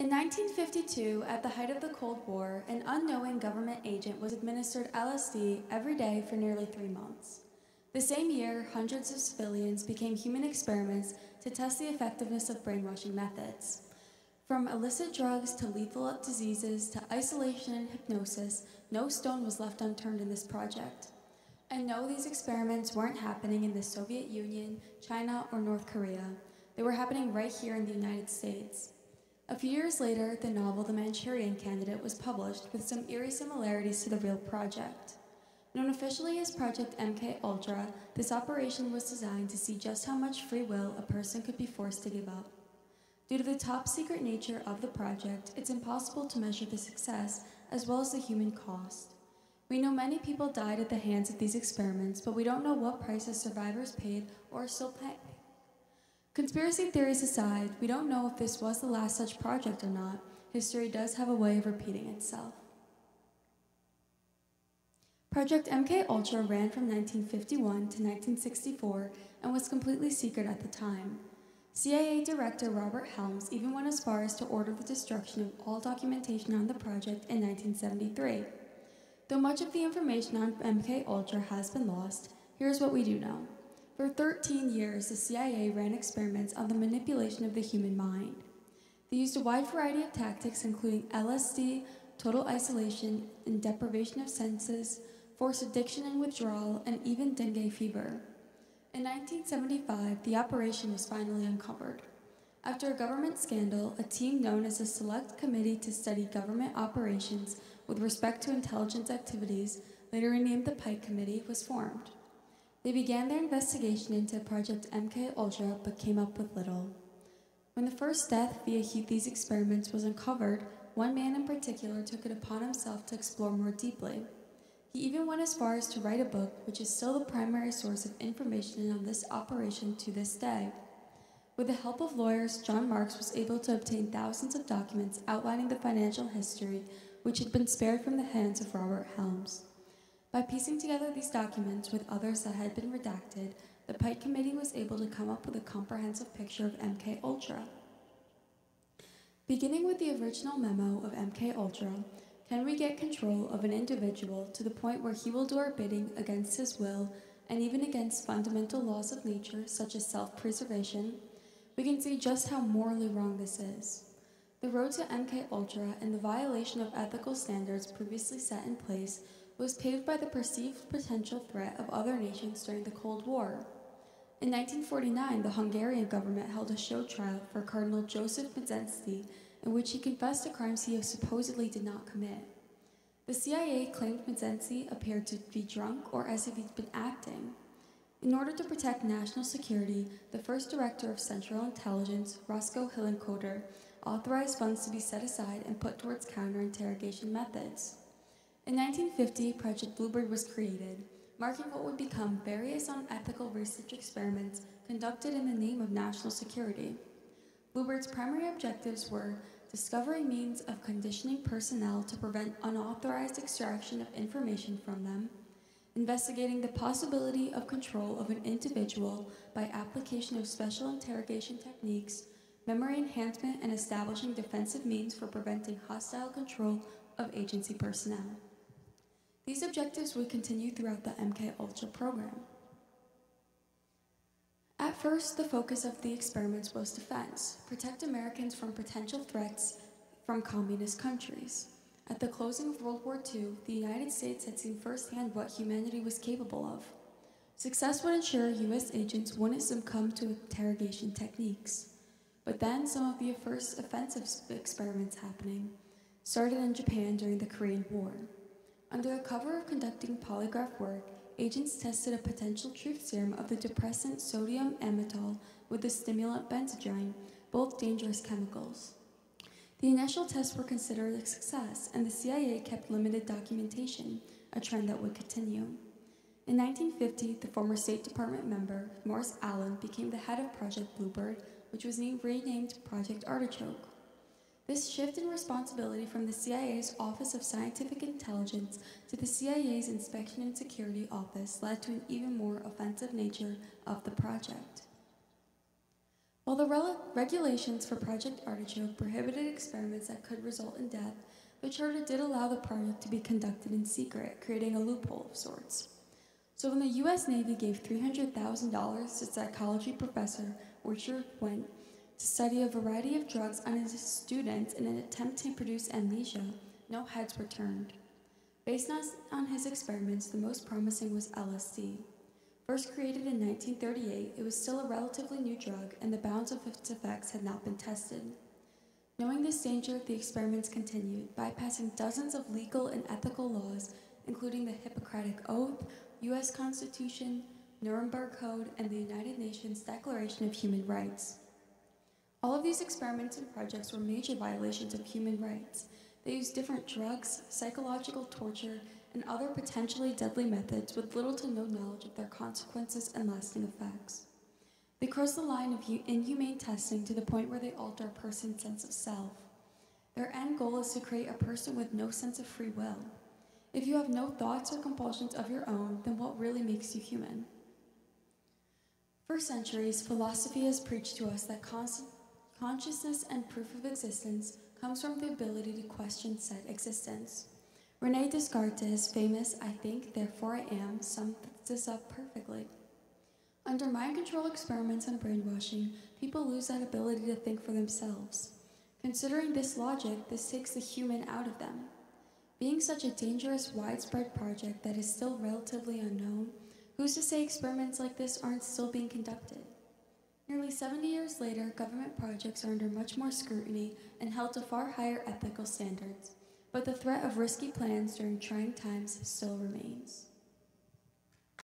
In 1952, at the height of the Cold War, an unknowing government agent was administered LSD every day for nearly 3 months. The same year, hundreds of civilians became human experiments to test the effectiveness of brainwashing methods. From illicit drugs to lethal diseases to isolation and hypnosis, no stone was left unturned in this project. And no, these experiments weren't happening in the Soviet Union, China, or North Korea. They were happening right here in the United States. A few years later, the novel The Manchurian Candidate was published with some eerie similarities to the real project. Known officially as Project MK Ultra, this operation was designed to see just how much free will a person could be forced to give up. Due to the top-secret nature of the project, it's impossible to measure the success as well as the human cost. We know many people died at the hands of these experiments, but we don't know what prices survivors paid or are still paying. Conspiracy theories aside, we don't know if this was the last such project or not. History does have a way of repeating itself. Project MK Ultra ran from 1951 to 1964 and was completely secret at the time. CIA Director Robert Helms even went as far as to order the destruction of all documentation on the project in 1973. Though much of the information on MK Ultra has been lost, here's what we do know. For 13 years, the CIA ran experiments on the manipulation of the human mind. They used a wide variety of tactics, including LSD, total isolation and deprivation of senses, forced addiction and withdrawal, and even dengue fever. In 1975, the operation was finally uncovered. After a government scandal, a team known as the Select Committee to Study Government Operations with respect to intelligence activities, later renamed the Pike Committee, was formed. They began their investigation into Project MK Ultra, but came up with little. When the first death via these experiments was uncovered, one man in particular took it upon himself to explore more deeply. He even went as far as to write a book, which is still the primary source of information on this operation to this day. With the help of lawyers, John Marks was able to obtain thousands of documents outlining the financial history, which had been spared from the hands of Robert Helms. By piecing together these documents with others that had been redacted, the Pike Committee was able to come up with a comprehensive picture of MK Ultra. Beginning with the original memo of MK Ultra, can we get control of an individual to the point where he will do our bidding against his will and even against fundamental laws of nature such as self-preservation? We can see just how morally wrong this is. The road to MK Ultra and the violation of ethical standards previously set in place was paved by the perceived potential threat of other nations during the Cold War. In 1949, the Hungarian government held a show trial for Cardinal Joseph Medzensky, in which he confessed to crimes he supposedly did not commit. The CIA claimed Medzensky appeared to be drunk or as if he'd been acting. In order to protect national security, the first director of Central Intelligence, Roscoe Hillenkoetter, authorized funds to be set aside and put towards counter-interrogation methods. In 1950, Project Bluebird was created, marking what would become various unethical research experiments conducted in the name of national security. Bluebird's primary objectives were discovering means of conditioning personnel to prevent unauthorized extraction of information from them, investigating the possibility of control of an individual by application of special interrogation techniques, memory enhancement, and establishing defensive means for preventing hostile control of agency personnel. These objectives would continue throughout the MK Ultra program. At first, the focus of the experiments was defense, protect Americans from potential threats from communist countries. At the closing of World War II, the United States had seen firsthand what humanity was capable of. Success would ensure U.S. agents wouldn't succumb to interrogation techniques. But then some of the first offensive experiments happening started in Japan during the Korean War. Under the cover of conducting polygraph work, agents tested a potential truth serum of the depressant sodium amytal with the stimulant benzodrine, both dangerous chemicals. The initial tests were considered a success, and the CIA kept limited documentation, a trend that would continue. In 1950, the former State Department member, Morris Allen, became the head of Project Bluebird, which was renamed Project Artichoke. This shift in responsibility from the CIA's Office of Scientific Intelligence to the CIA's Inspection and Security Office led to an even more offensive nature of the project. While the regulations for Project Artichoke prohibited experiments that could result in death, the charter did allow the project to be conducted in secret, creating a loophole of sorts. So when the U.S. Navy gave $300,000 to psychology professor Richard Wendt to study a variety of drugs on his students in an attempt to produce amnesia, no heads were turned. Based on his experiments, the most promising was LSD. First created in 1938, it was still a relatively new drug, and the bounds of its effects had not been tested. Knowing this danger, the experiments continued, bypassing dozens of legal and ethical laws, including the Hippocratic Oath, U.S. Constitution, Nuremberg Code, and the United Nations Declaration of Human Rights. All of these experiments and projects were major violations of human rights. They used different drugs, psychological torture, and other potentially deadly methods with little to no knowledge of their consequences and lasting effects. They cross the line of inhumane testing to the point where they alter a person's sense of self. Their end goal is to create a person with no sense of free will. If you have no thoughts or compulsions of your own, then what really makes you human? For centuries, philosophy has preached to us that consciousness and proof of existence comes from the ability to question said existence. René Descartes' famous "I think, therefore I am" sums this up perfectly. Under mind control experiments and brainwashing, people lose that ability to think for themselves. Considering this logic, this takes the human out of them. Being such a dangerous, widespread project that is still relatively unknown, who's to say experiments like this aren't still being conducted? Nearly 70 years later, government projects are under much more scrutiny and held to far higher ethical standards, but the threat of risky plans during trying times still remains.